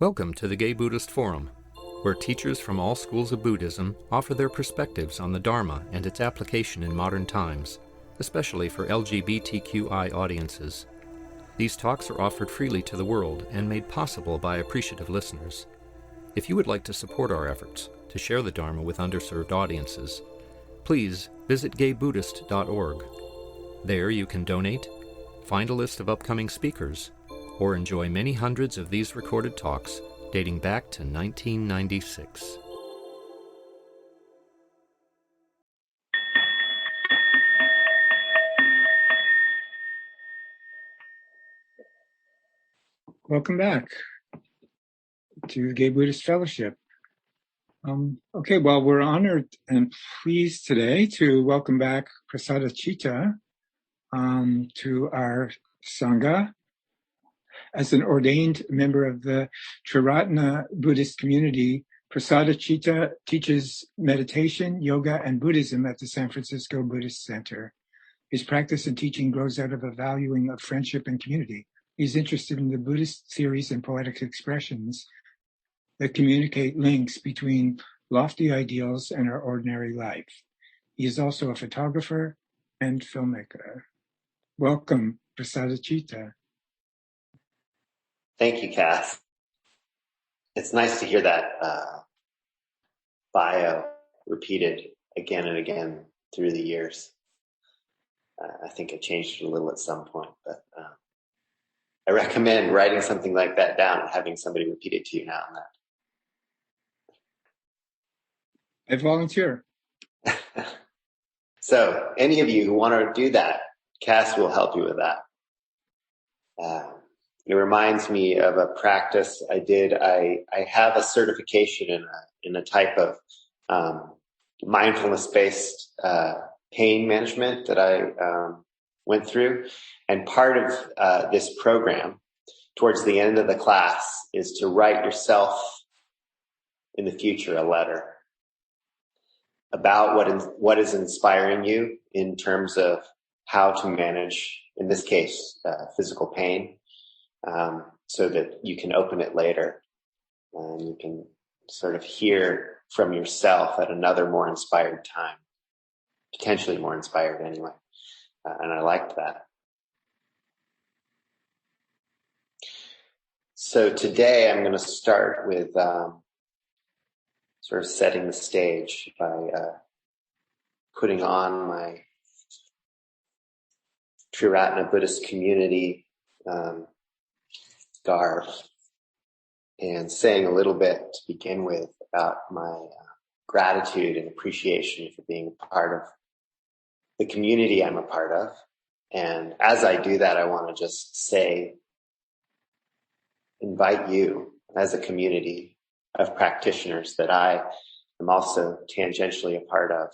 Welcome to the Gay Buddhist Forum, where teachers from all schools of Buddhism offer their perspectives on the Dharma and its application in modern times, especially for LGBTQI audiences. These talks are offered freely to the world and made possible by appreciative listeners. If you would like to support our efforts to share the Dharma with underserved audiences, please visit gaybuddhist.org. There you can donate, find a list of upcoming speakers, or enjoy many hundreds of these recorded talks dating back to 1996. Welcome back to the Gay Buddhist Fellowship. We're honored and pleased today to welcome back Prasadachitta to our sangha. As an ordained member of the Triratna Buddhist Community, Prasadachitta teaches meditation, yoga, and Buddhism at the San Francisco Buddhist Center. His practice and teaching grows out of a valuing of friendship and community. He's interested in the Buddhist theories and poetic expressions that communicate links between lofty ideals and our ordinary life. He is also a photographer and filmmaker. Welcome, Prasadachitta. Thank you, Kath. It's nice to hear that bio repeated again and again through the years. I think I changed it a little at some point, but I recommend writing something like that down and having somebody repeat it to you now and then. I volunteer. So any of you who want to do that, Cass will help you with that. It reminds me of a practice I did. I have a certification in a type of mindfulness-based pain management that I went through. And part of this program, towards the end of the class, is to write yourself in the future a letter about what is inspiring you in terms of how to manage, in this case, physical pain. So that you can open it later and you can sort of hear from yourself at another more inspired time, potentially more inspired anyway. And I liked that. So today I'm going to start with sort of setting the stage by putting on my Triratna Buddhist Community garb and saying a little bit to begin with about my gratitude and appreciation for being a part of the community I'm a part of. And as I do that, I want to just invite you as a community of practitioners that I am also tangentially a part of,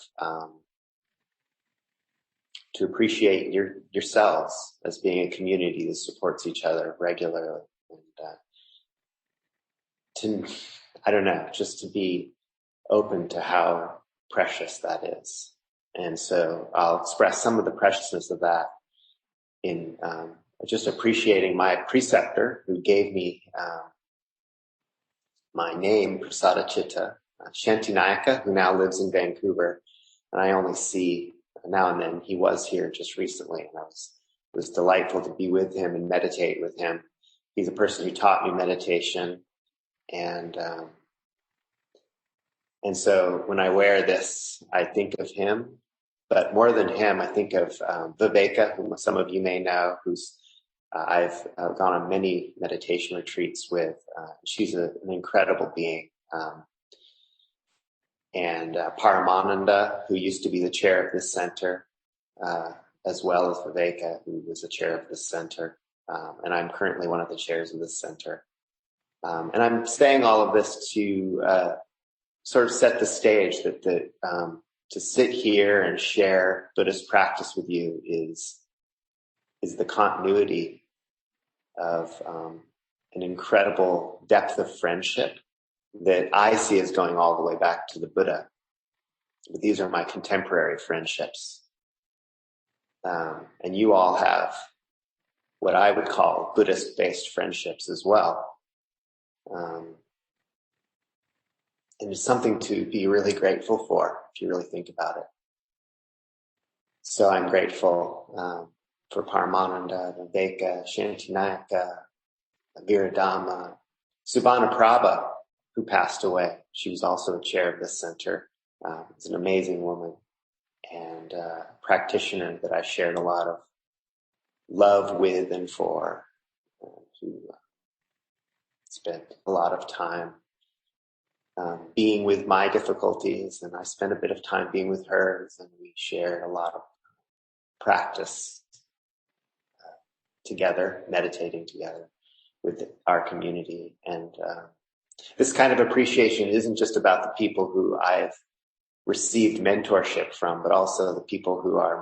to appreciate yourselves as being a community that supports each other regularly. And just to be open to how precious that is. And so I'll express some of the preciousness of that in just appreciating my preceptor who gave me my name, Prasadachitta, Shantinayaka, who now lives in Vancouver. And I only see now and then. He was here just recently, and it was delightful to be with him and meditate with him. He's a person who taught me meditation, and so when I wear this, I think of him. But more than him, I think of Viveka, whom some of you may know, who's I've gone on many meditation retreats with. She's an incredible being. And Paramananda, who used to be the chair of this center, as well as Viveka, who was the chair of this center. And I'm currently one of the chairs of this center. And I'm saying all of this to sort of set the stage that to sit here and share Buddhist practice with you is the continuity of an incredible depth of friendship that I see as going all the way back to the Buddha. But these are my contemporary friendships. And you all have what I would call Buddhist-based friendships as well. And it's something to be really grateful for, if you really think about it. So I'm grateful for Paramananda, Viveka, Shantinayaka, Viradama, Subhana Prabha, who passed away. She was also a chair of this center. It's an amazing woman and practitioner that I shared a lot of love with and for, who spent a lot of time being with my difficulties, and I spent a bit of time being with hers, and we shared a lot of practice together, meditating together with our community. And this kind of appreciation isn't just about the people who I've received mentorship from, but also the people who are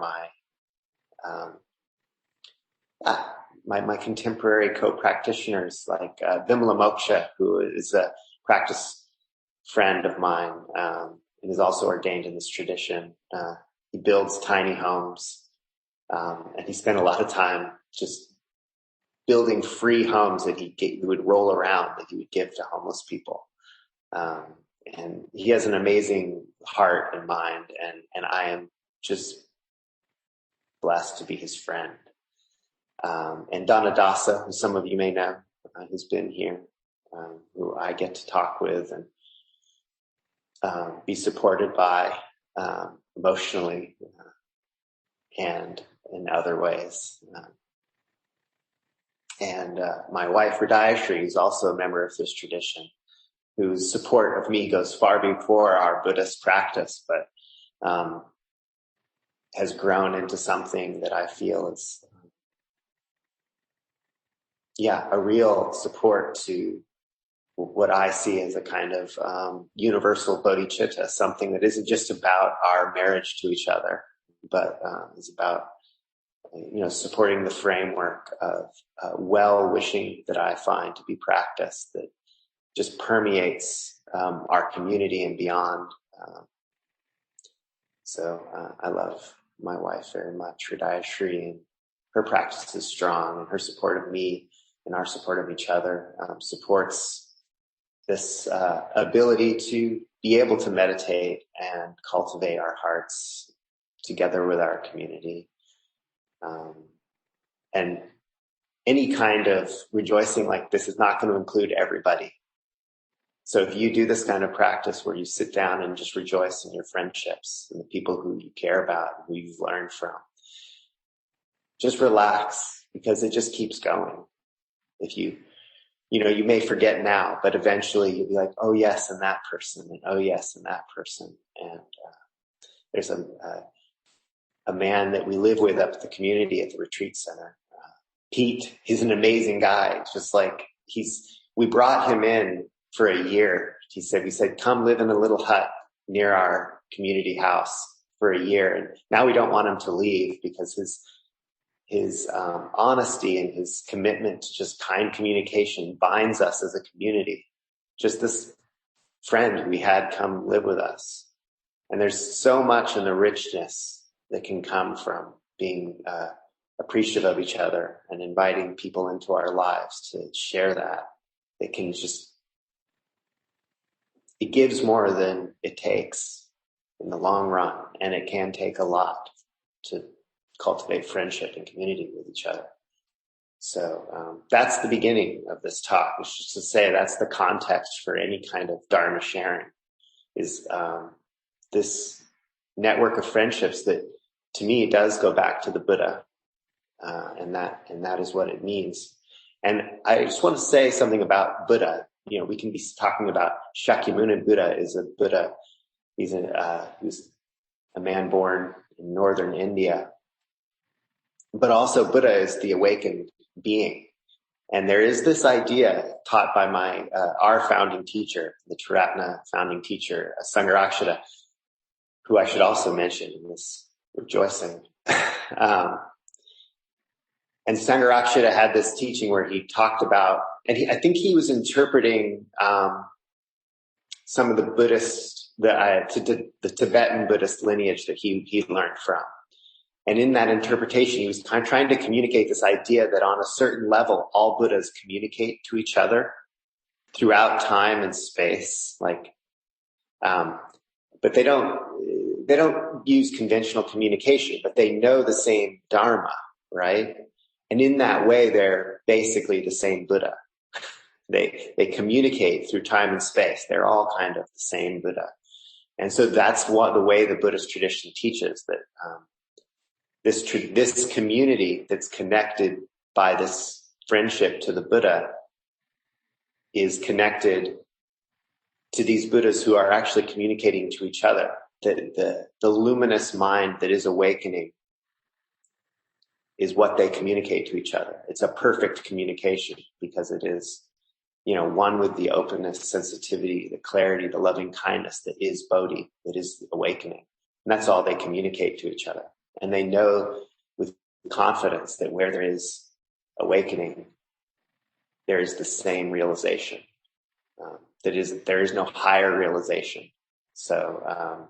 my contemporary co-practitioners, like Vimala Moksha, who is a practice friend of mine and is also ordained in this tradition. He builds tiny homes, and he spent a lot of time just building free homes that he would roll around, that he would give to homeless people. And he has an amazing heart and mind, and I am just blessed to be his friend. And Donna Dasa, who some of you may know, who's been here, who I get to talk with and be supported by emotionally and in other ways. And my wife, Hridayashri, is also a member of this tradition, whose support of me goes far before our Buddhist practice, but has grown into something that I feel is, a real support to what I see as a kind of universal bodhicitta, something that isn't just about our marriage to each other, but is about supporting the framework of well-wishing that I find to be practiced that just permeates our community and beyond. So I love my wife very much, Hridayashri, and her practice is strong, and her support of me and our support of each other supports this ability to be able to meditate and cultivate our hearts together with our community. And any kind of rejoicing like this is not going to include everybody. So if you do this kind of practice where you sit down and just rejoice in your friendships and the people who you care about, who you've learned from, just relax, because it just keeps going. If you may forget now, but eventually you'll be like, oh yes, and that person, and oh yes, and that person. And there's a man that we live with up at the community at the retreat center, Pete. He's an amazing guy. Just like we brought him in for a year. We said, come live in a little hut near our community house for a year. And now we don't want him to leave, because his honesty and his commitment to just kind communication binds us as a community. Just this friend we had come live with us. And there's so much in the richness that can come from being appreciative of each other and inviting people into our lives to share that. It can it gives more than it takes in the long run. And it can take a lot to cultivate friendship and community with each other. So that's the beginning of this talk, which is to say that's the context for any kind of Dharma sharing, is this network of friendships that, to me, does go back to the Buddha, and that is what it means. And I just want to say something about Buddha. We can be talking about Shakyamuni Buddha is a Buddha. He's a man born in northern India. But also Buddha is the awakened being. And there is this idea taught by our founding teacher, the Triratna founding teacher, Sangharakshita, who I should also mention in this rejoicing. And Sangharakshita had this teaching where he talked about, and I think he was interpreting some of the Buddhist, the Tibetan Buddhist lineage that he learned from. And in that interpretation, he was kind of trying to communicate this idea that on a certain level, all Buddhas communicate to each other throughout time and space, like, but they don't use conventional communication, but they know the same Dharma, right? And in that way, they're basically the same Buddha. They communicate through time and space. They're all kind of the same Buddha. And so that's the way the Buddhist tradition teaches, that this community that's connected by this friendship to the Buddha is connected to these Buddhas who are actually communicating to each other. The luminous mind that is awakening is what they communicate to each other. It's a perfect communication because it is, one with the openness, sensitivity, the clarity, the loving kindness that is Bodhi, that is awakening. And that's all they communicate to each other. And they know with confidence that where there is awakening, there is the same realization. There is no higher realization. So,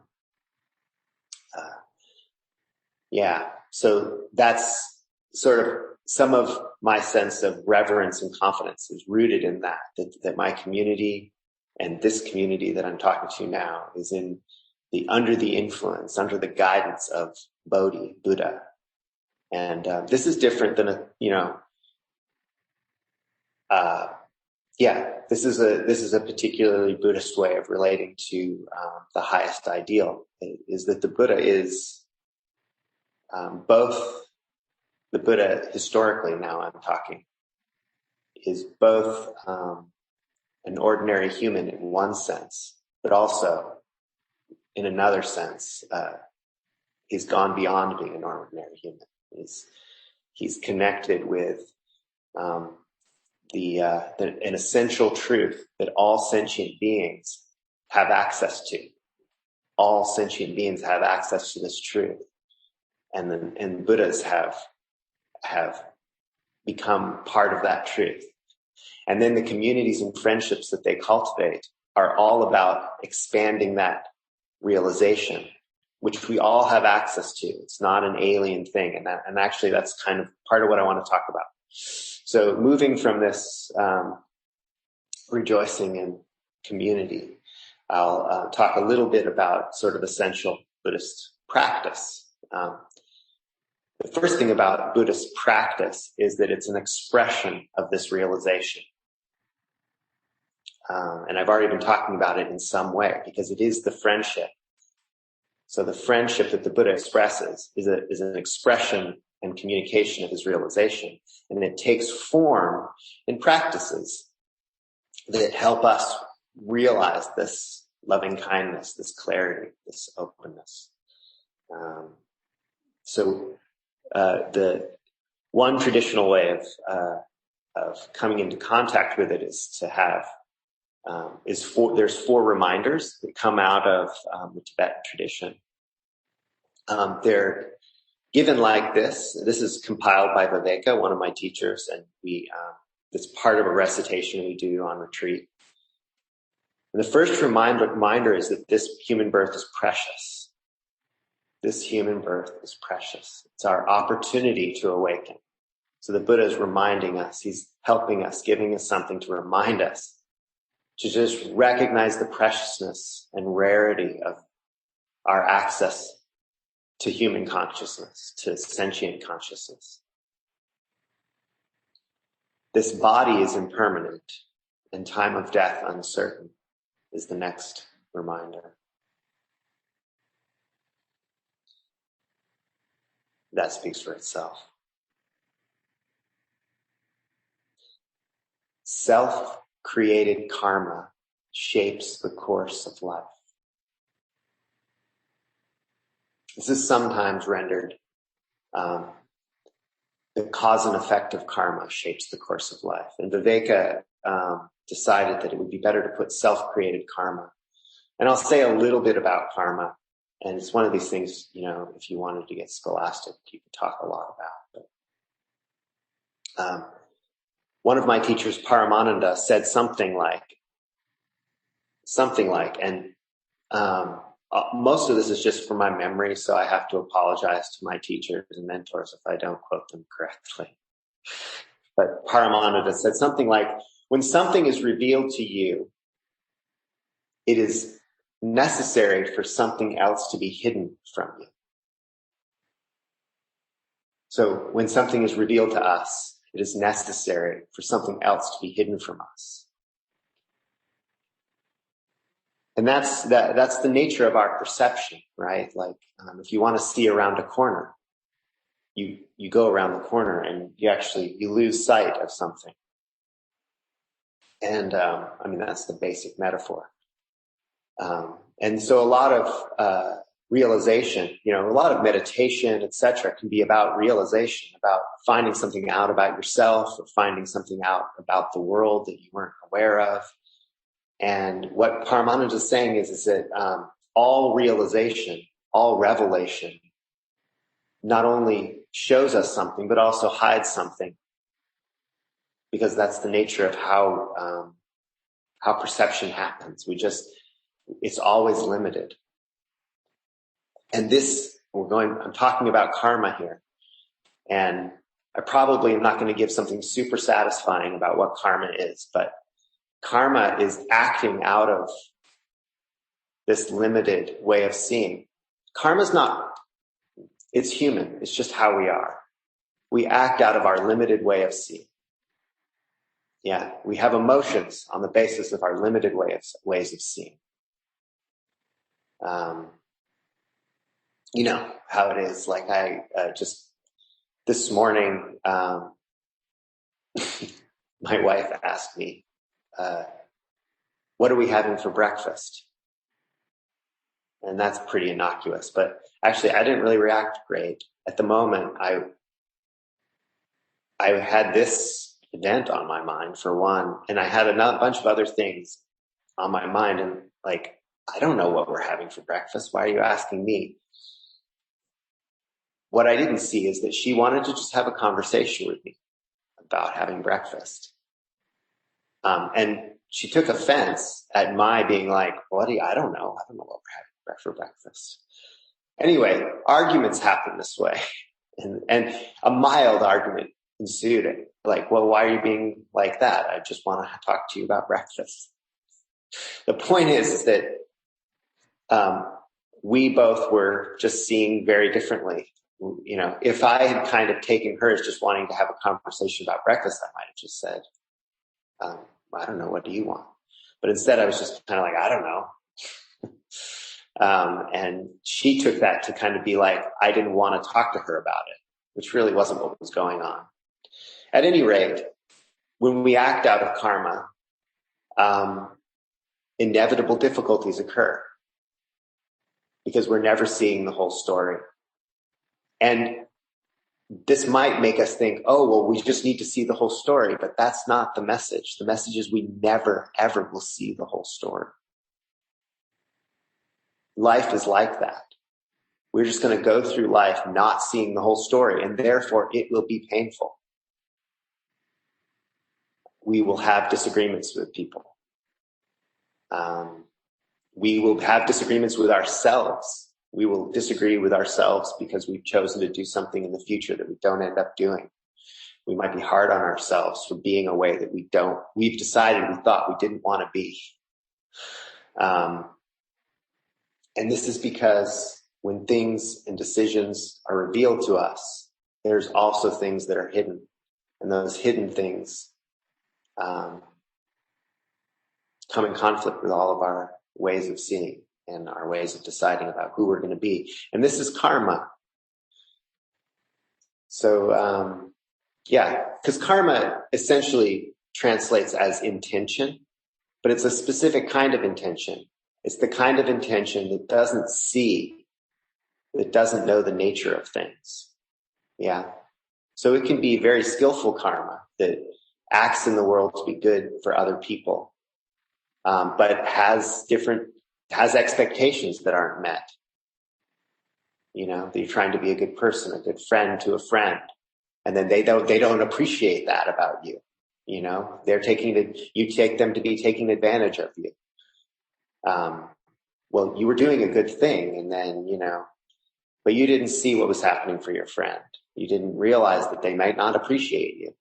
so that's sort of some of my sense of reverence and confidence is rooted in that my community and this community that I'm talking to now is under the influence, under the guidance of Bodhi, Buddha. And this is different than this is a particularly Buddhist way of relating to the highest ideal, is that the Buddha is both. The Buddha, historically now I'm talking, is both an ordinary human in one sense, but also in another sense, he's gone beyond being an ordinary human. He's connected with an essential truth that all sentient beings have access to. All sentient beings have access to this truth, and Buddhas have become part of that truth. And then the communities and friendships that they cultivate are all about expanding that realization, which we all have access to. It's not an alien thing. And actually that's kind of part of what I want to talk about. So moving from this rejoicing in community, I'll talk a little bit about sort of essential Buddhist practice. The first thing about Buddhist practice is that it's an expression of this realization. And I've already been talking about it in some way because it is the friendship. So the friendship that the Buddha expresses is an expression and communication of his realization. And it takes form in practices that help us realize this loving kindness, this clarity, this openness. The one traditional way of coming into contact with it is to have there's 4 reminders that come out of the Tibetan tradition. They're given like this. This is compiled by Viveka, one of my teachers, and it's part of a recitation we do on retreat. And the first reminder is that this human birth is precious. This human birth is precious. It's our opportunity to awaken. So the Buddha is reminding us, he's helping us, giving us something to remind us to just recognize the preciousness and rarity of our access to human consciousness, to sentient consciousness. This body is impermanent and time of death uncertain is the next reminder. That speaks for itself. Self-created karma shapes the course of life. This is sometimes rendered, the cause and effect of karma shapes the course of life. And Viveka decided that it would be better to put self-created karma. And I'll say a little bit about karma. And it's one of these things, if you wanted to get scholastic, you could talk a lot about. But one of my teachers, Paramananda, said something like, and most of this is just from my memory, so I have to apologize to my teachers and mentors if I don't quote them correctly. But Paramananda said something like, when something is revealed to you, it is necessary for something else to be hidden from you. So when something is revealed to us, it is necessary for something else to be hidden from us. And that's the nature of our perception, right? Like, if you want to see around a corner, you go around the corner and you lose sight of something. And, that's the basic metaphor. And so a lot of, realization, a lot of meditation, etc., can be about realization, about finding something out about yourself or finding something out about the world that you weren't aware of. And what Paramananda is saying is that all realization, all revelation, not only shows us something, but also hides something, because that's the nature of how perception happens. It's always limited. And I'm talking about karma here. And I probably am not going to give something super satisfying about what karma is, but karma is acting out of this limited way of seeing. Karma's it's human. It's just how we are. We act out of our limited way of seeing. Yeah, we have emotions on the basis of our limited ways of seeing. You know how it is. Like just this morning, my wife asked me, what are we having for breakfast? And that's pretty innocuous, but actually I didn't really react great. At the moment, I had this event on my mind, for one, and I had a bunch of other things on my mind, and I don't know what we're having for breakfast. Why are you asking me? What I didn't see is that she wanted to just have a conversation with me about having breakfast. And she took offense at my being like, I don't know what we're having for breakfast. Anyway, arguments happen this way. And a mild argument ensued. Like, well, why are you being like that? I just want to talk to you about breakfast. The point is that we both were just seeing very differently. If I had kind of taken her as just wanting to have a conversation about breakfast, I might have just said, I don't know, what do you want? But instead I was just kind of like, I don't know. And she took that to kind of be like, I didn't want to talk to her about it, which really wasn't what was going on. At any rate, when we act out of karma, inevitable difficulties occur because we're never seeing the whole story. And this might make us think, we just need to see the whole story, but that's not the message. The message is we never, ever will see the whole story. Life is like that. We're just going to go through life not seeing the whole story, and therefore it will be painful. We will have disagreements with people. We will have disagreements with ourselves. We will disagree with ourselves because we've chosen to do something in the future that we don't end up doing. We might be hard on ourselves for being a way that we've decided we thought we didn't want to be. And this is because when things and decisions are revealed to us, there's also things that are hidden. And those hidden things come in conflict with all of our ways of seeing and our ways of deciding about who we're going to be. And this is karma. So, because karma essentially translates as intention, but it's a specific kind of intention. It's the kind of intention that doesn't see, that doesn't know the nature of things. Yeah. So it can be very skillful karma that acts in the world to be good for other people, but has expectations that aren't met. That you're trying to be a good person, a good friend to a friend, and then they don't appreciate that about you. They're you take them to be taking advantage of you. Well, you were doing a good thing, and then but you didn't see what was happening for your friend. You didn't realize that they might not appreciate you,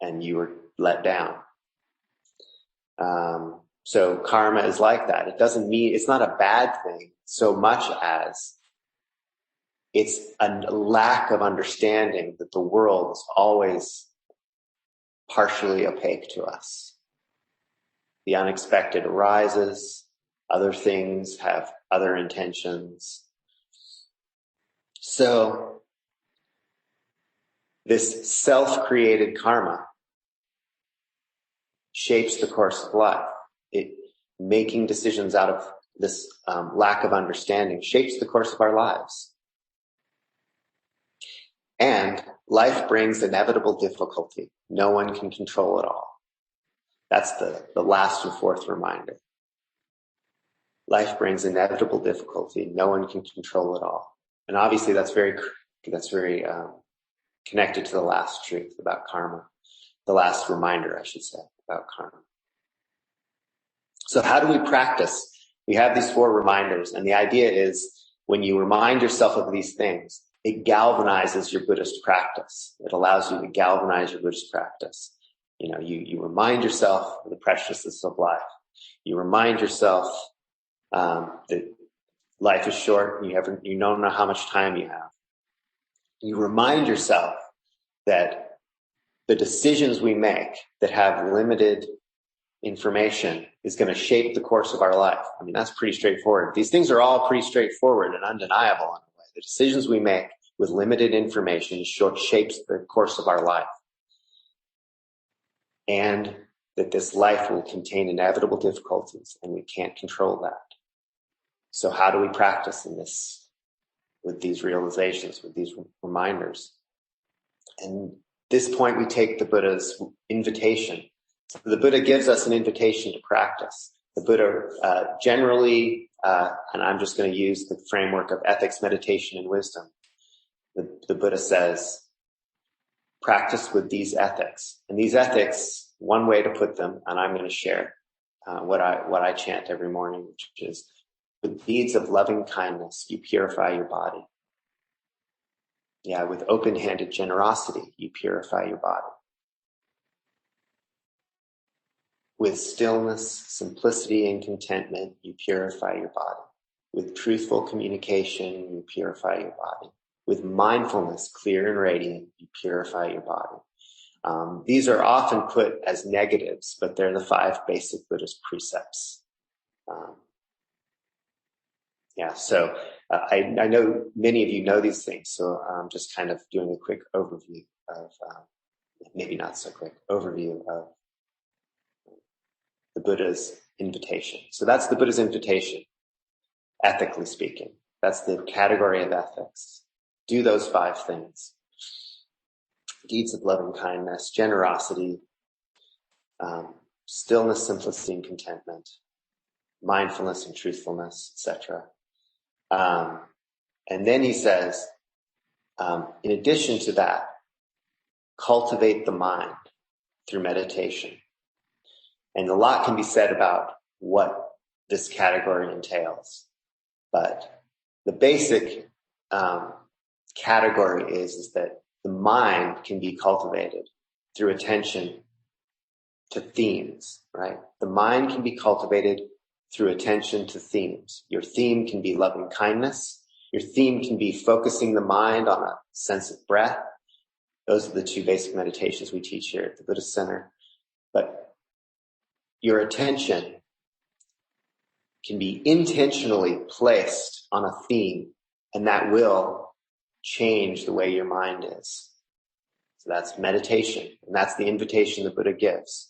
and you were let down. So karma is like that. It doesn't mean, it's not a bad thing so much as it's a lack of understanding that the world is always partially opaque to us. The unexpected arises, other things have other intentions. So this self-created karma shapes the course of life. Making decisions out of this lack of understanding shapes the course of our lives. And life brings inevitable difficulty. No one can control it all. That's the last and fourth reminder. Life brings inevitable difficulty. No one can control it all. And obviously that's very connected to the last truth about karma. The last reminder, I should say, about karma. So how do we practice? We have these 4 reminders, and the idea is when you remind yourself of these things, it galvanizes your Buddhist practice. It allows you to galvanize your Buddhist practice. You remind yourself of the preciousness of life. You remind yourself that life is short and you don't know how much time you have. You remind yourself that the decisions we make that have limited information is going to shape the course of our life. I mean, that's pretty straightforward. These things are all pretty straightforward and undeniable in a way. The decisions we make with limited information shapes the course of our life. And that this life will contain inevitable difficulties and we can't control that. So how do we practice in this, with these realizations, with these reminders? And at this point, we take the Buddha's invitation. So the Buddha gives us an invitation to practice. The Buddha generally, and I'm just going to use the framework of ethics, meditation, and wisdom. The Buddha says, practice with these ethics. And these ethics, one way to put them, and I'm going to share what I chant every morning, which is, with deeds of loving kindness, you purify your body. Yeah, with open-handed generosity, you purify your body. With stillness, simplicity, and contentment, you purify your body. With truthful communication, you purify your body. With mindfulness, clear and radiant, you purify your body. These are often put as negatives, but they're the 5 basic Buddhist precepts. So I know many of you know these things, so I'm just kind of doing a quick overview of, maybe not so quick, overview of the Buddha's invitation. So that's the Buddha's invitation, ethically speaking. That's the category of ethics. Do those 5 things. Deeds of loving kindness, generosity, stillness, simplicity, and contentment, mindfulness and truthfulness, etc. And then he says, in addition to that, cultivate the mind through meditation. And a lot can be said about what this category entails. But the basic category is that the mind can be cultivated through attention to themes, right? The mind can be cultivated through attention to themes. Your theme can be loving kindness. Your theme can be focusing the mind on a sense of breath. Those are the 2 basic meditations we teach here at the Buddhist Center. But your attention can be intentionally placed on a theme, and that will change the way your mind is. So that's meditation, and that's the invitation the Buddha gives.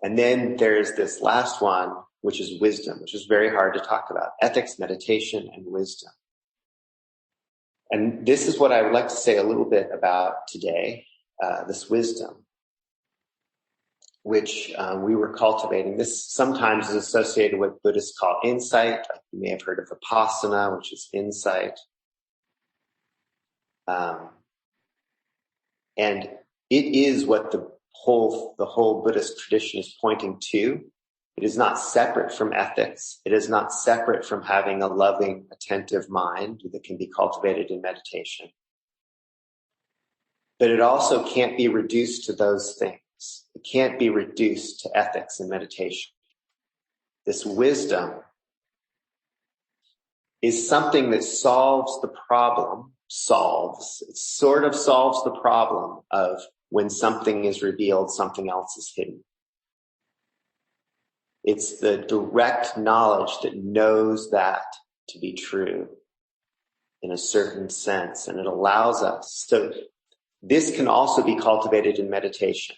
And then there's this last one, which is wisdom, which is very hard to talk about. Ethics, meditation, and wisdom. And this is what I would like to say a little bit about today, this wisdom, which we were cultivating. This sometimes is associated with Buddhists call insight. You may have heard of vipassana, which is insight. And it is what the whole Buddhist tradition is pointing to. It is not separate from ethics. It is not separate from having a loving, attentive mind that can be cultivated in meditation. But it also can't be reduced to those things. things. It can't be reduced to ethics and meditation. This wisdom is something that solves the problem, it sort of solves the problem of when something is revealed, something else is hidden. It's the direct knowledge that knows that to be true in a certain sense, and it allows us. So this can also be cultivated in meditation,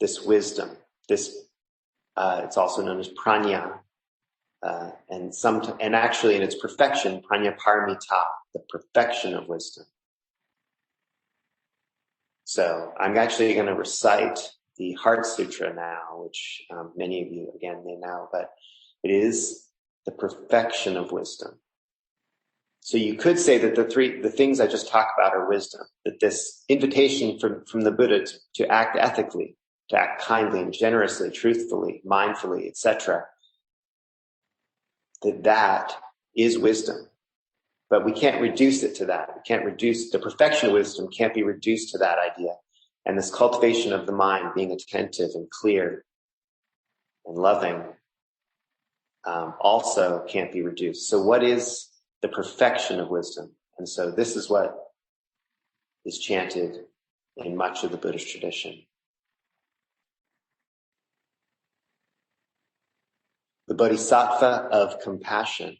this wisdom, it's also known as prajna, and actually in its perfection, prajna paramita, the perfection of wisdom. So I'm actually going to recite the Heart Sutra now, which many of you, again, may know, but it is the perfection of wisdom. So you could say that the things I just talked about are wisdom, that this invitation from the Buddha to act ethically, to act kindly and generously, truthfully, mindfully, etc., that is wisdom. But we can't reduce it to that. We can't reduce the perfection of wisdom, can't be reduced to that idea. And this cultivation of the mind, being attentive and clear and loving, also can't be reduced. So what is the perfection of wisdom? And so this is what is chanted in much of the Buddhist tradition. The Bodhisattva of compassion,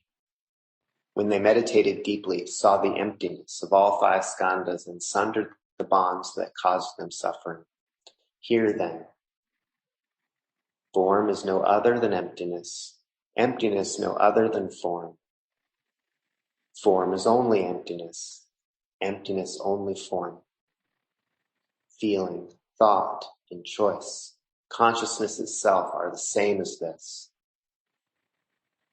when they meditated deeply, saw the emptiness of all five skandhas and sundered the bonds that caused them suffering. Here then, form is no other than emptiness, emptiness no other than form. Form is only emptiness, emptiness only form. Feeling, thought, and choice, consciousness itself are the same as this.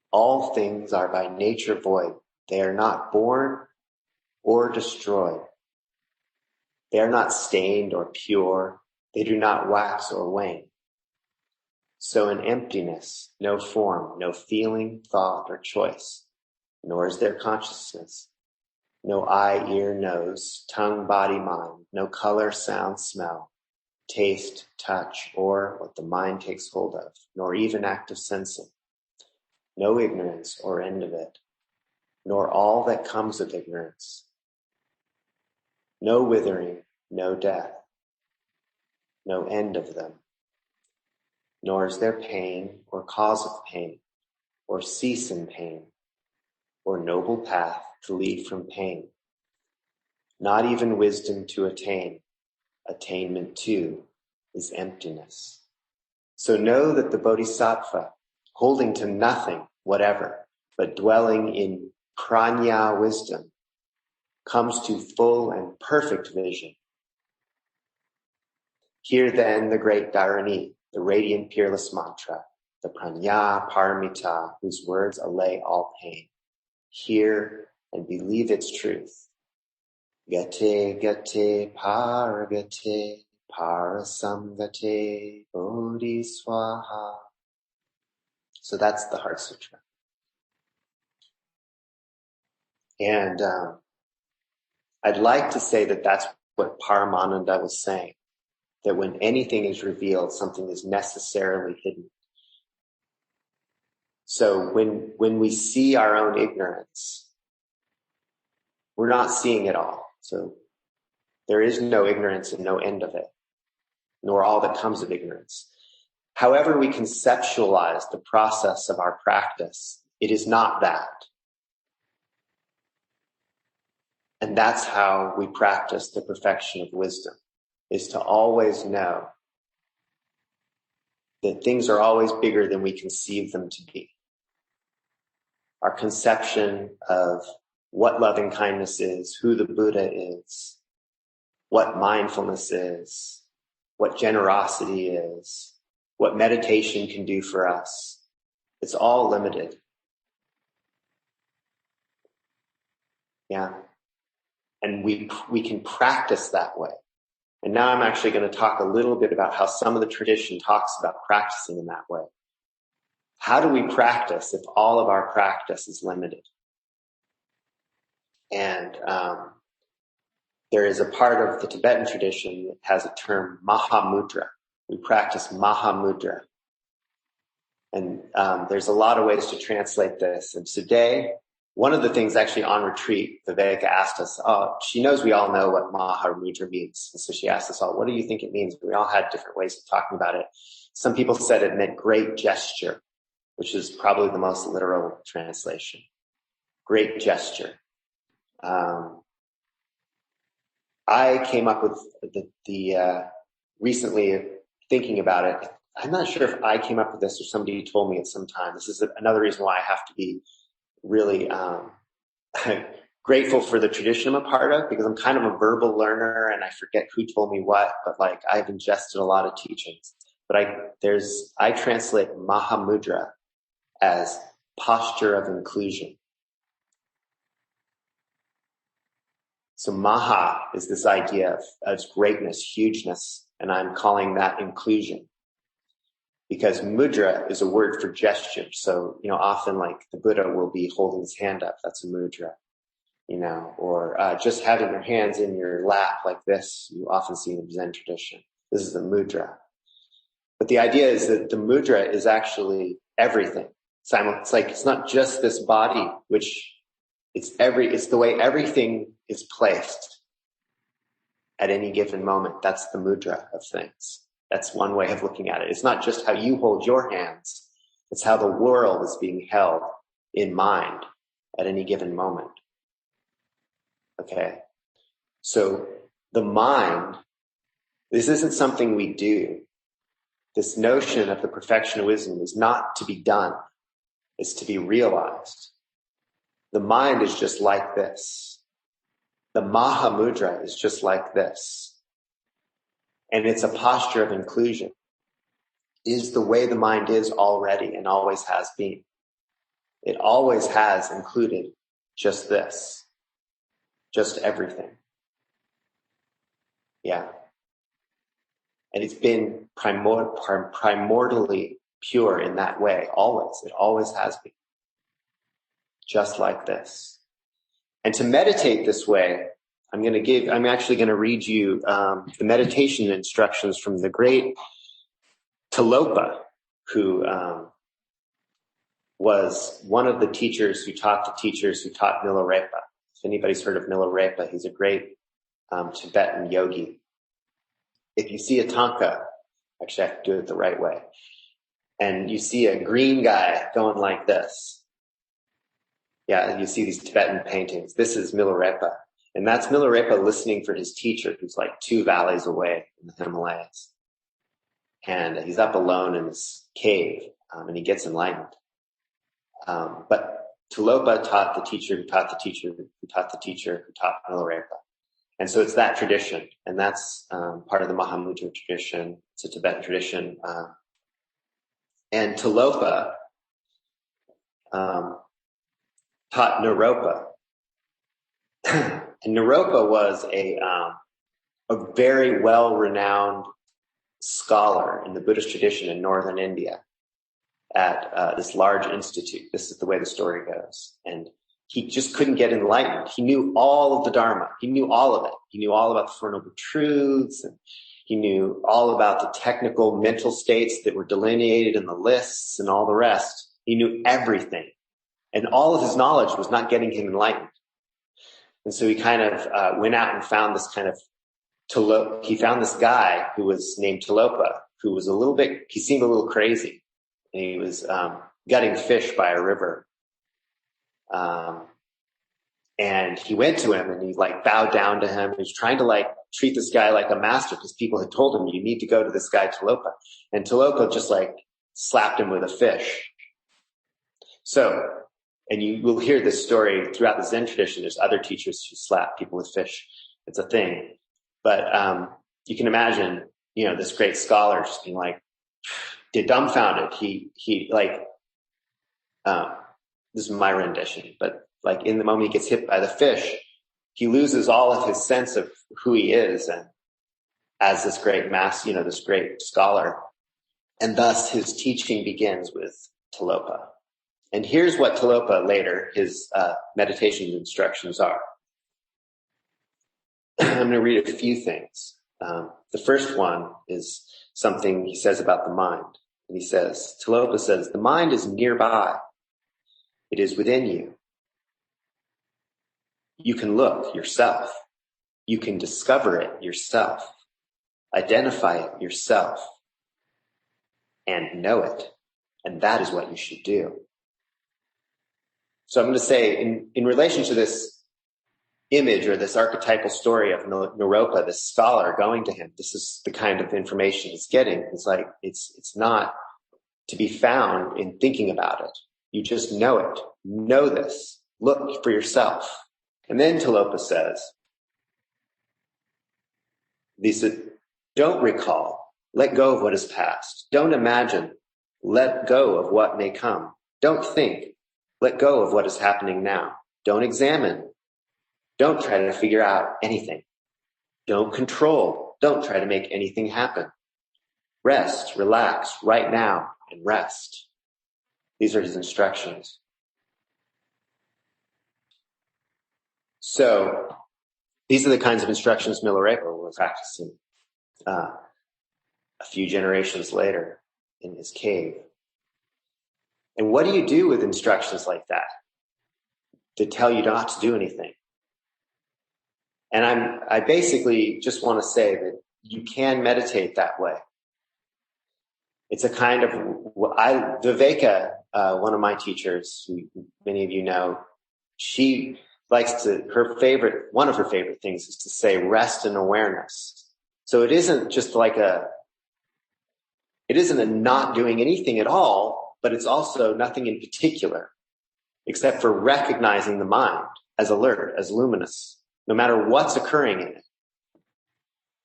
All things are by nature void. They are not born or destroyed. They are not stained or pure. They do not wax or wane. So in emptiness, no form, no feeling, thought, or choice, nor is there consciousness. No eye, ear, nose, tongue, body, mind, no color, sound, smell, taste, touch, or what the mind takes hold of, nor even active sensing. No ignorance or end of it, nor all that comes of ignorance. No withering, no death, no end of them. Nor is there pain or cause of pain, or cease in pain, or noble path to lead from pain. Not even wisdom to attain. Attainment too is emptiness. So know that the Bodhisattva, holding to nothing, whatever, but dwelling in prajna wisdom, comes to full and perfect vision. Hear then the great Dharani, the radiant peerless mantra, the prajna paramita, whose words allay all pain. Hear and believe its truth. Gate gate paragate parasamgate bodhiswaha. So that's the Heart Sutra. And I'd like to say that that's what Paramananda was saying, that when anything is revealed, something is necessarily hidden. So when we see our own ignorance, we're not seeing it all. So there is no ignorance and no end of it, nor all that comes of ignorance. However we conceptualize the process of our practice, it is not that. And that's how we practice the perfection of wisdom, is to always know that things are always bigger than we conceive them to be. Our conception of what loving kindness is, who the Buddha is, what mindfulness is, what generosity is, what meditation can do for us, it's all limited. Yeah. And we can practice that way. And now I'm actually going to talk a little bit about how some of the tradition talks about practicing in that way. How do we practice if all of our practice is limited? And there is a part of the Tibetan tradition that has a term Mahamudra. We practice Mahamudra. And there's a lot of ways to translate this. And today, one of the things actually on retreat, Viveka asked us, she knows we all know what Mahamudra means. And so she asked us all, what do you think it means? We all had different ways of talking about it. Some people said it meant great gesture, which is probably the most literal translation. Great gesture. I came up with recently thinking about it. I'm not sure if I came up with this or somebody told me at some time. This is another reason why I have to be really grateful for the tradition I'm a part of, because I'm kind of a verbal learner and I forget who told me what, but like I've ingested a lot of teachings. But I translate Mahamudra as posture of inclusion. So Maha is this idea of greatness, hugeness, and I'm calling that inclusion. Because mudra is a word for gesture. So, often like the Buddha will be holding his hand up. That's a mudra, or just having your hands in your lap like this. You often see in the Zen tradition. This is a mudra. But the idea is that the mudra is actually everything. It's not just this body, which it's the way everything is placed at any given moment. That's the mudra of things. That's one way of looking at it. It's not just how you hold your hands. It's how the world is being held in mind at any given moment. Okay. So the mind, this isn't something we do. This notion of the perfection of wisdom is not to be done. It's to be realized. The mind is just like this. The Mahamudra is just like this. And it's a posture of inclusion. It is the way the mind is already and always has been. It always has included just this. Just everything. Yeah. And it's been primordially pure in that way, always. It always has been. Just like this. And to meditate this way, I'm actually going to read you the meditation instructions from the great Tilopa, who was one of the teachers who taught the teachers who taught Milarepa. If anybody's heard of Milarepa, he's a great Tibetan yogi. If you see a tanka, actually I have to do it the right way, and you see a green guy going like this. Yeah, you see these Tibetan paintings. This is Milarepa. And that's Milarepa listening for his teacher, who's like 2 valleys away in the Himalayas. And he's up alone in this cave, and he gets enlightened. But Tilopa taught the teacher who taught the teacher who taught the teacher who taught Milarepa. And so it's that tradition. And that's part of the Mahamudra tradition. It's a Tibetan tradition. And Tilopa taught Naropa. And Naropa was a very well-renowned scholar in the Buddhist tradition in northern India at this large institute. This is the way the story goes. And he just couldn't get enlightened. He knew all of the Dharma. He knew all of it. He knew all about the Four Noble Truths, and he knew all about the technical mental states that were delineated in the lists and all the rest. He knew everything. And all of his knowledge was not getting him enlightened. And so he kind of went out and found this kind of he found this guy who was named Tilopa, who was he seemed a little crazy. And he was gutting fish by a river. And he went to him and he bowed down to him. He was trying to treat this guy like a master, because people had told him, you need to go to this guy Tilopa. And Tilopa just slapped him with a fish. So, and you will hear this story throughout the Zen tradition. There's other teachers who slap people with fish. It's a thing. But you can imagine, this great scholar just being dumbfounded. This is my rendition, but in the moment he gets hit by the fish, he loses all of his sense of who he is, and as this great this great scholar. And thus his teaching begins with Tilopa. And here's what Tilopa later, his meditation instructions are. I'm going to read a few things. The first one is something he says about the mind. And he says, Tilopa says, the mind is nearby. It is within you. You can look yourself. You can discover it yourself. Identify it yourself. And know it. And that is what you should do. So I'm going to say, in relation to this image or this archetypal story of Naropa, this scholar going to him, this is the kind of information he's getting. It's like, it's not to be found in thinking about it. You just know it. Know this. Look for yourself. And then Tilopa says, don't recall. Let go of what is past. Don't imagine. Let go of what may come. Don't think. Let go of what is happening now. Don't examine. Don't try to figure out anything. Don't control. Don't try to make anything happen. Rest, relax right now and rest. These are his instructions. So these are the kinds of instructions Milarepa was practicing a few generations later in his cave. And what do you do with instructions like that that tell you not to do anything? And I basically just want to say that you can meditate that way. It's a kind of, Viveka, one of my teachers, who many of you know, she likes to, one of her favorite things is to say rest and awareness. So it isn't just like it isn't a not doing anything at all, but it's also nothing in particular, except for recognizing the mind as alert, as luminous, no matter what's occurring in it.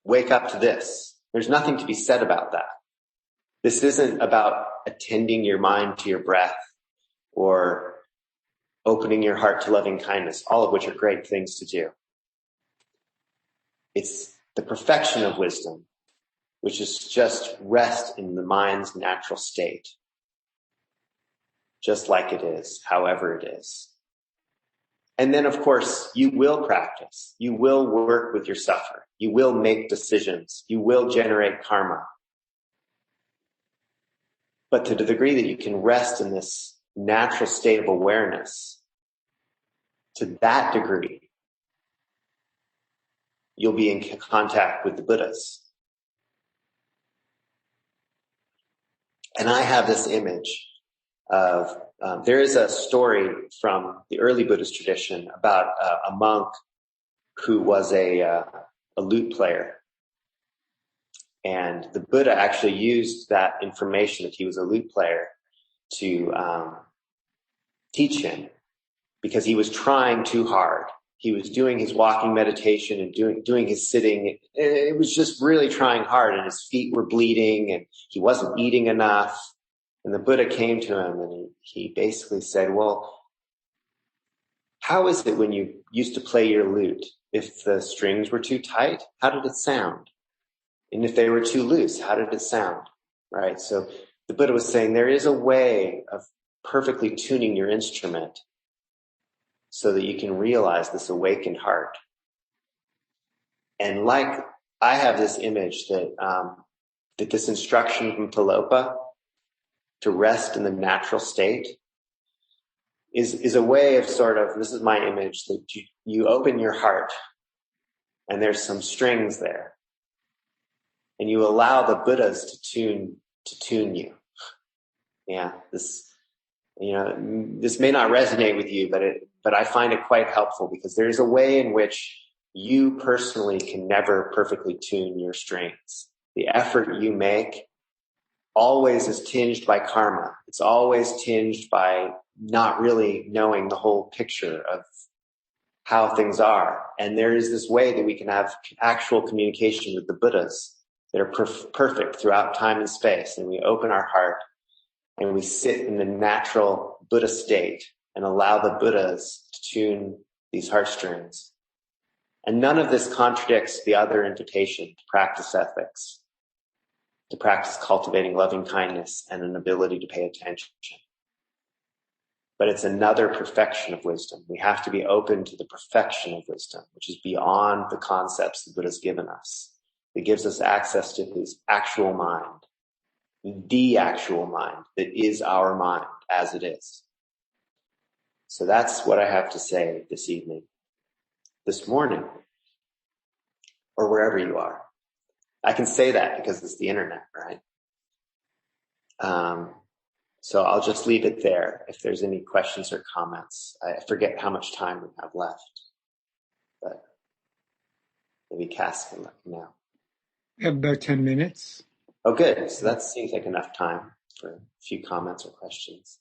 Wake up to this. There's nothing to be said about that. This isn't about attending your mind to your breath or opening your heart to loving kindness, all of which are great things to do. It's the perfection of wisdom, which is just rest in the mind's natural state, just like it is, however it is. And then, of course, you will practice. You will work with your suffering. You will make decisions. You will generate karma. But to the degree that you can rest in this natural state of awareness, to that degree, you'll be in contact with the Buddhas. And I have this image of, there is a story from the early Buddhist tradition about a monk who was a lute player. And the Buddha actually used that information that he was a lute player to teach him, because he was trying too hard. He was doing his walking meditation and doing his sitting. It was just really trying hard, and his feet were bleeding and he wasn't eating enough. And the Buddha came to him and he basically said, well, how is it when you used to play your lute? If the strings were too tight, how did it sound? And if they were too loose, how did it sound? Right? So the Buddha was saying there is a way of perfectly tuning your instrument so that you can realize this awakened heart. And like I have this image that that this instruction from Tilopa to rest in the natural state is a way of sort of, this is my image, that you open your heart and there's some strings there. And you allow the Buddhas to tune you. Yeah, this may not resonate with you, but I find it quite helpful, because there's a way in which you personally can never perfectly tune your strings. The effort you make always is tinged by karma. It's always tinged by not really knowing the whole picture of how things are. And there is this way that we can have actual communication with the Buddhas that are perfect throughout time and space. And we open our heart and we sit in the natural Buddha state and allow the Buddhas to tune these heartstrings. And none of this contradicts the other invitation to practice ethics, to practice cultivating loving kindness and an ability to pay attention. But it's another perfection of wisdom. We have to be open to the perfection of wisdom, which is beyond the concepts the Buddha's given us. that gives us access to his actual mind, the actual mind that is our mind as it is. So that's what I have to say this evening, this morning, or wherever you are. I can say that because it's the internet, right? So I'll just leave it there. If there's any questions or comments, I forget how much time we have left, but maybe Cass can let me know. We have about 10 minutes. Oh, good. So that seems like enough time for a few comments or questions.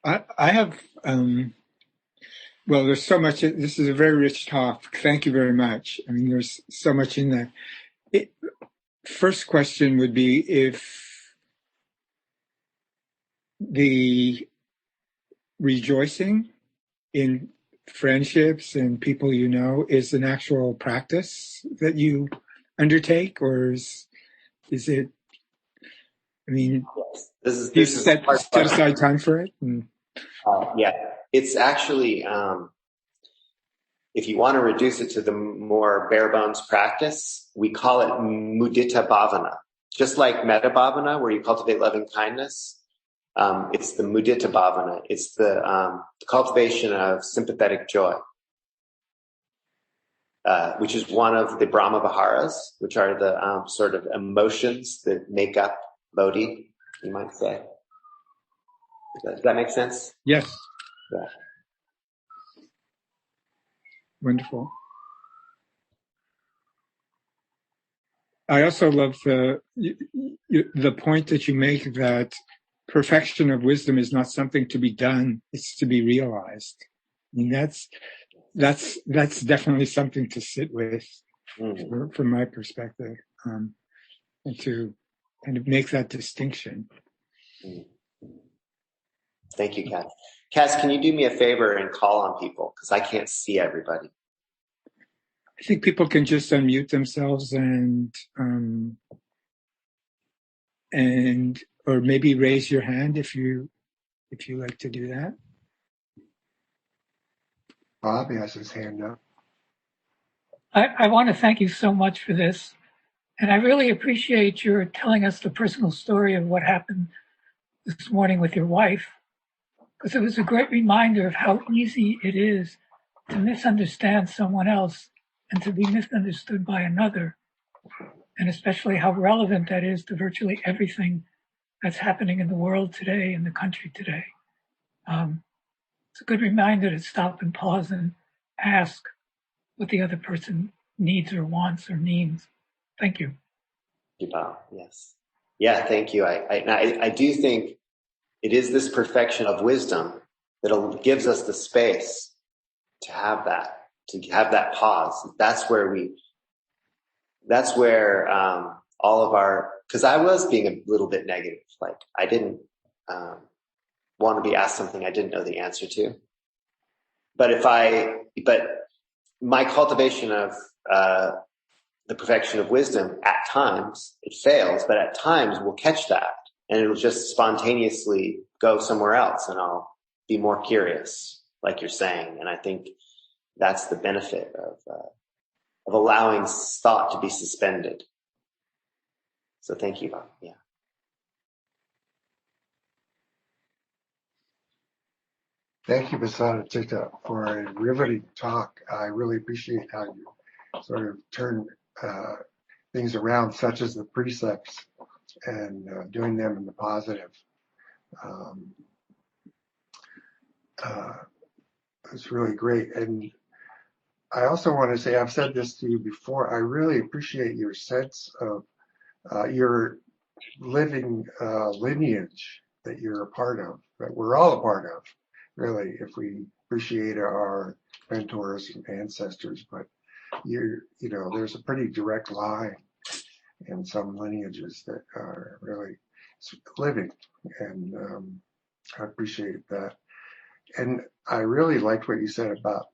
I have, well, there's so much. This is a very rich talk. Thank you very much. I mean, there's so much in there. First question would be if the rejoicing in friendships and people you know is an actual practice that you undertake, or is it, I mean, This you is set aside time for it? Yeah, it's actually, if you want to reduce it to the more bare bones practice, we call it mudita bhavana. Just like metta bhavana, where you cultivate loving kindness, it's the mudita bhavana. It's the cultivation of sympathetic joy, which is one of the Brahma Viharas, which are the sort of emotions that make up Bodhi, you might say. Does that make sense? Yes. Yeah. Wonderful. I also love the point that you make that perfection of wisdom is not something to be done; it's to be realized. I mean, that's definitely something to sit with, from my perspective, and to kind of make that distinction. Thank you, Cass. Cass, can you do me a favor and call on people? Because I can't see everybody. I think people can just unmute themselves and or maybe raise your hand if you like to do that. Bob has his hand up. I want to thank you so much for this. And I really appreciate your telling us the personal story of what happened this morning with your wife, because it was a great reminder of how easy it is to misunderstand someone else and to be misunderstood by another, and especially how relevant that is to virtually everything that's happening in the world today, in the country today. It's a good reminder to stop and pause and ask what the other person needs or wants or needs. Thank you. Yes. Yeah, thank you. I do think it is this perfection of wisdom that gives us the space to have that pause. That's where all of our, because I was being a little bit negative. Like I didn't want to be asked something I didn't know the answer to. But my cultivation of the perfection of wisdom, at times it fails, but at times we'll catch that and it'll just spontaneously go somewhere else and I'll be more curious, like you're saying. And I think that's the benefit of allowing thought to be suspended. So thank you, Bob. Yeah. Thank you, Prasadachitta, for a riveting talk. I really appreciate how you sort of turn things around, such as the precepts, and doing them in the positive. It's really great. And I also want to say, I've said this to you before, I really appreciate your sense of your living lineage that you're a part of, that we're all a part of, really, if we appreciate our mentors and ancestors. But there's a pretty direct line in some lineages that are really living, and I appreciate that. And I really liked what you said about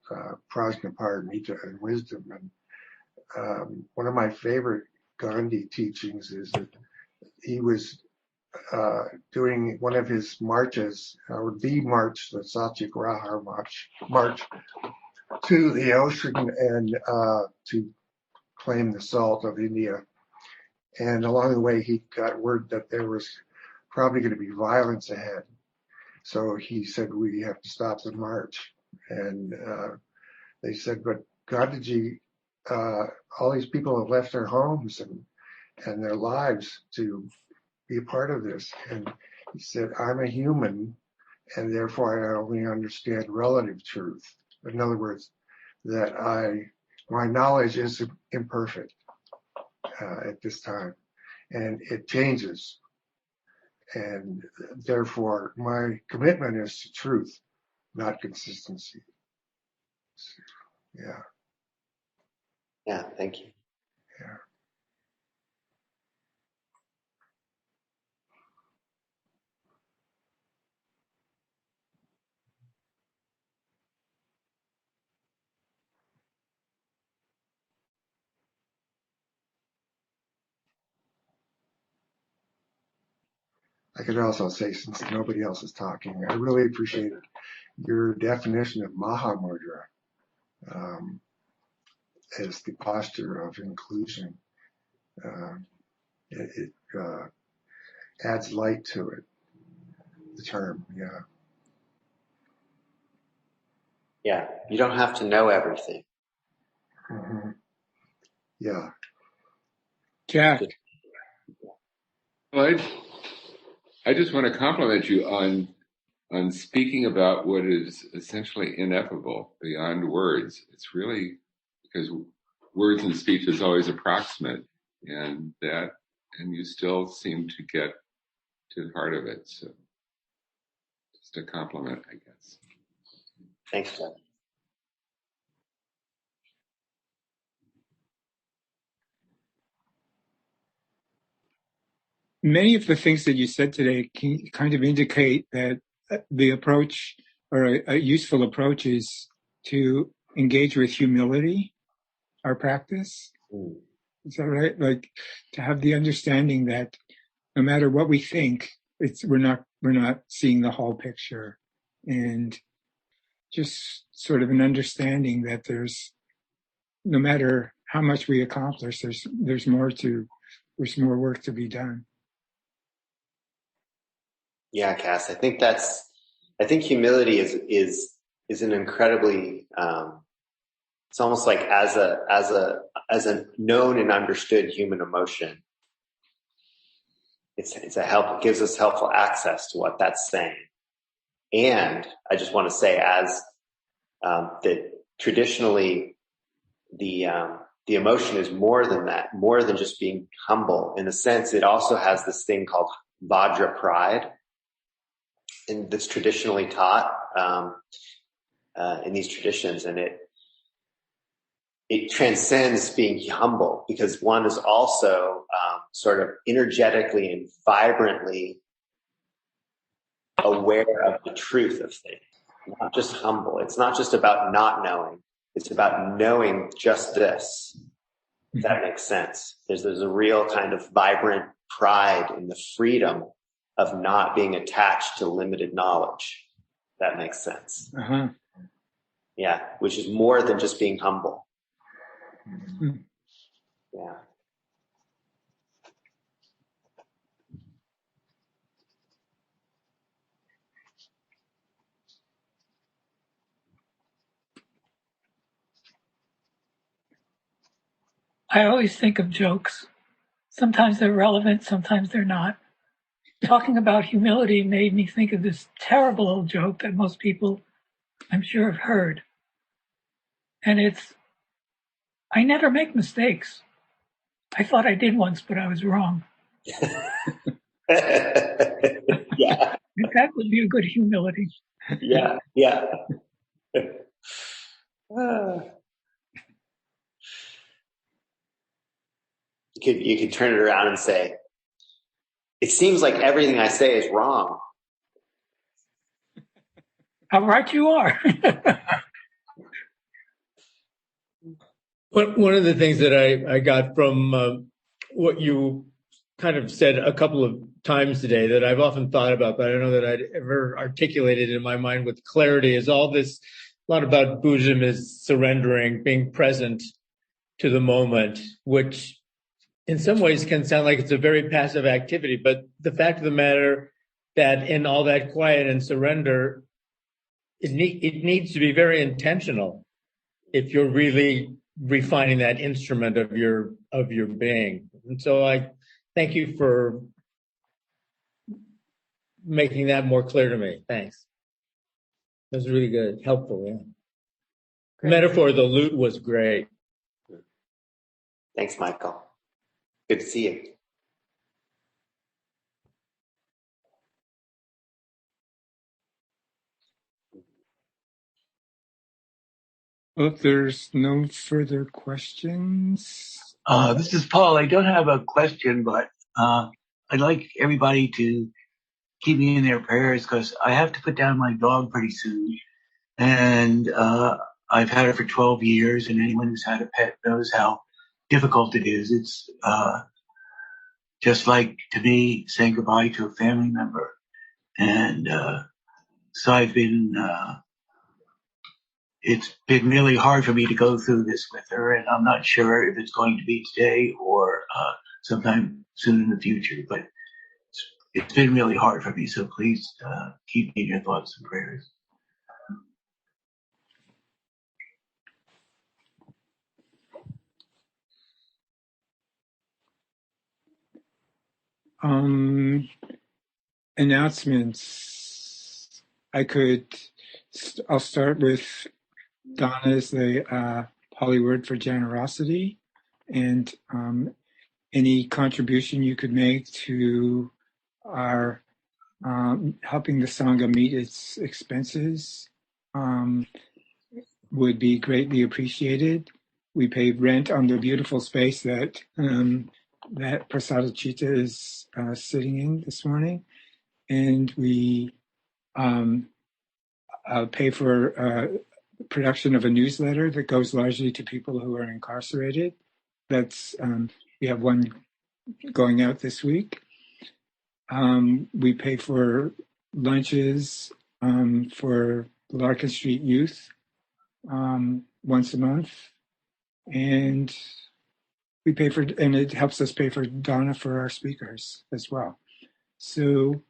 prajnaparamita and wisdom. And one of my favorite Gandhi teachings is that he was doing one of his marches, or the march, the Satyagraha march, to the ocean and to claim the salt of India. And along the way, he got word that there was probably going to be violence ahead. So he said, we have to stop the march. And they said, but Gandhiji, all these people have left their homes and their lives to be a part of this. And he said, I'm a human, and therefore I only understand relative truth. In other words, that my knowledge is imperfect at this time, and it changes. And therefore, my commitment is to truth, not consistency. Yeah. Yeah, thank you. Yeah. I could also say, since nobody else is talking, I really appreciate your definition of Mahamudra as the posture of inclusion. It adds light to it, the term, yeah. Yeah, you don't have to know everything. Mm-hmm. Yeah. Jack. Well, I just want to compliment you on speaking about what is essentially ineffable beyond words. It's really because words and speech is always approximate, and you still seem to get to the heart of it. So just a compliment, I guess. Thanks, Jeff. Many of the things that you said today can kind of indicate that the approach, or a useful approach, is to engage with humility, our practice. Is that right? Like to have the understanding that no matter what we think, we're not seeing the whole picture, and just sort of an understanding that there's, no matter how much we accomplish, there's more work to be done. Yeah, Cass, I think humility is an incredibly, it's almost like as a known and understood human emotion. It gives us helpful access to what that's saying. And I just want to say that traditionally the emotion is more than that, more than just being humble. In a sense, it also has this thing called Vajra pride, and that's traditionally taught in these traditions, and it transcends being humble, because one is also sort of energetically and vibrantly aware of the truth of things, not just humble. It's not just about not knowing. It's about knowing just this. If that makes sense. There's a real kind of vibrant pride in the freedom of not being attached to limited knowledge. That makes sense. Uh-huh. Yeah, which is more than just being humble. Mm-hmm. Yeah. I always think of jokes. Sometimes they're relevant, sometimes they're not. Talking about humility made me think of this terrible old joke that most people, I'm sure, have heard. And it's, I never make mistakes. I thought I did once, but I was wrong. Yeah. That would be a good humility. Yeah. You could turn it around and say, it seems like everything I say is wrong. How right you are. One of the things that I got from what you kind of said a couple of times today that I've often thought about, but I don't know that I'd ever articulated in my mind with clarity, is all this lot about Buddhism is surrendering, being present to the moment, which in some ways can sound like it's a very passive activity. But the fact of the matter that in all that quiet and surrender, it needs to be very intentional if you're really refining that instrument of your being. And so I thank you for making that more clear to me. Thanks. That was really good, helpful. Yeah. The metaphor of the lute was great. Thanks, Michael. Good to see you. Well, if there's no further questions. This is Paul. I don't have a question, but I'd like everybody to keep me in their prayers because I have to put down my dog pretty soon. And I've had her for 12 years, and anyone who's had a pet knows how difficult it is. It's just like, to me, saying goodbye to a family member. And so I've been... it's been really hard for me to go through this with her, and I'm not sure if it's going to be today or sometime soon in the future, but it's been really hard for me. So please keep me in your thoughts and prayers. Announcements. I'll start with Donna's the Pali word for generosity, and any contribution you could make to our helping the sangha meet its expenses would be greatly appreciated. We paid rent on the beautiful space that Prasadachitta is sitting in this morning, and we pay for production of a newsletter that goes largely to people who are incarcerated. That's we have one going out this week. We pay for lunches for Larkin Street Youth once a month, and we pay for, and it helps us pay for Donna for our speakers as well. So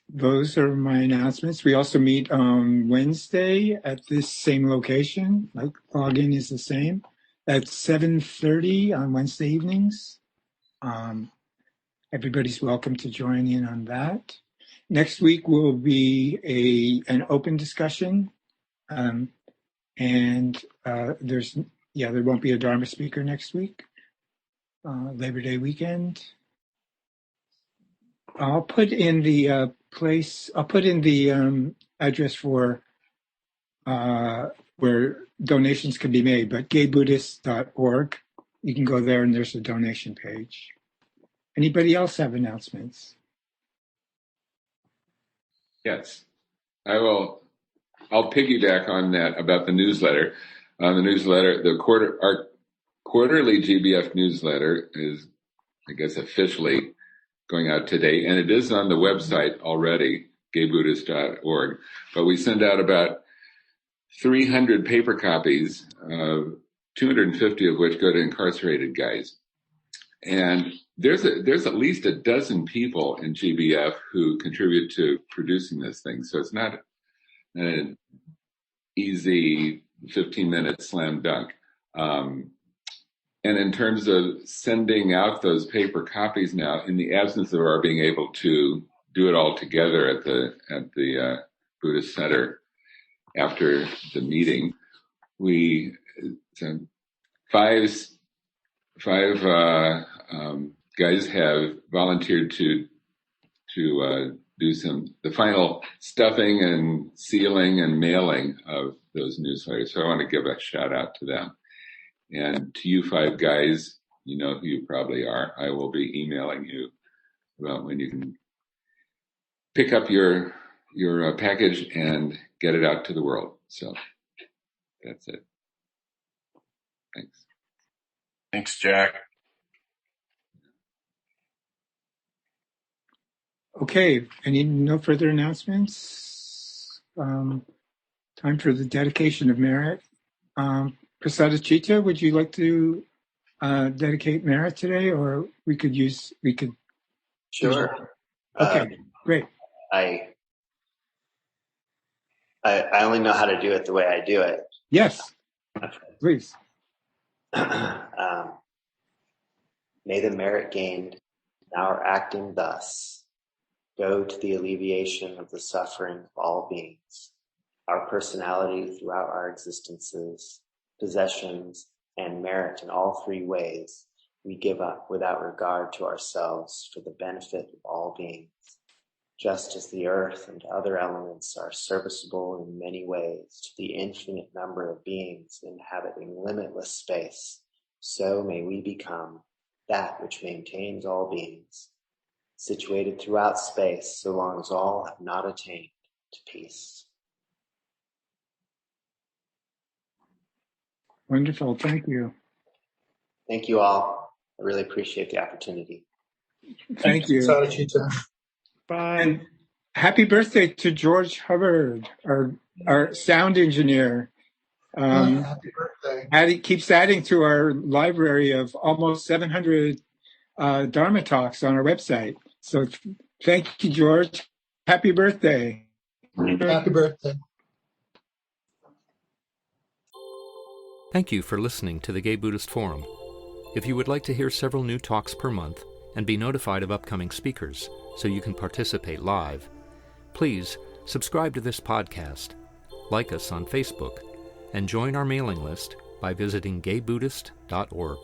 those are my announcements. We also meet on Wednesday at this same location. Like, login is the same at 7:30 on Wednesday evenings. Everybody's welcome to join in on that. Next week will be an open discussion, and there won't be a Dharma speaker next week. Labor Day weekend. I'll put in the address for where donations can be made, but gaybuddhist.org. You can go there and there's a donation page. Anybody else have announcements? Yes, I will. I'll piggyback on that about the newsletter. Our quarterly GBF newsletter is, I guess, officially going out today, and it is on the website already, gaybuddhist.org. But we send out about 300 paper copies, 250 of which go to incarcerated guys. And there's at least a dozen people in GBF who contribute to producing this thing. So it's not an easy 15-minute slam dunk. And in terms of sending out those paper copies now, in the absence of our being able to do it all together at the Buddhist Center after the meeting, we five guys have volunteered to do the final stuffing and sealing and mailing of those newsletters. So I want to give a shout out to them. And to you five guys, you know who you probably are. I will be emailing you about when you can pick up your package and get it out to the world. So that's it. Thanks. Thanks, Jack. Okay, no further announcements? time for the dedication of merit. Prasadachitta, would you like to dedicate merit today, or we could? Sure. Okay, great. I only know how to do it the way I do it. Yes, please. May the merit gained in our acting thus go to the alleviation of the suffering of all beings, our personality throughout our existences, possessions, and merit in all three ways we give up without regard to ourselves for the benefit of all beings. Just as the earth and other elements are serviceable in many ways to the infinite number of beings inhabiting limitless space, so may we become that which maintains all beings, situated throughout space so long as all have not attained to peace. Wonderful, thank you. Thank you all. I really appreciate the opportunity. Thank you. Bye. And happy birthday to George Hubbard, our sound engineer. Happy birthday. Keeps adding to our library of almost 700 Dharma talks on our website. So thank you, George. Happy birthday. Happy birthday. Thank you for listening to the Gay Buddhist Forum. If you would like to hear several new talks per month and be notified of upcoming speakers so you can participate live, please subscribe to this podcast, like us on Facebook, and join our mailing list by visiting gaybuddhist.org.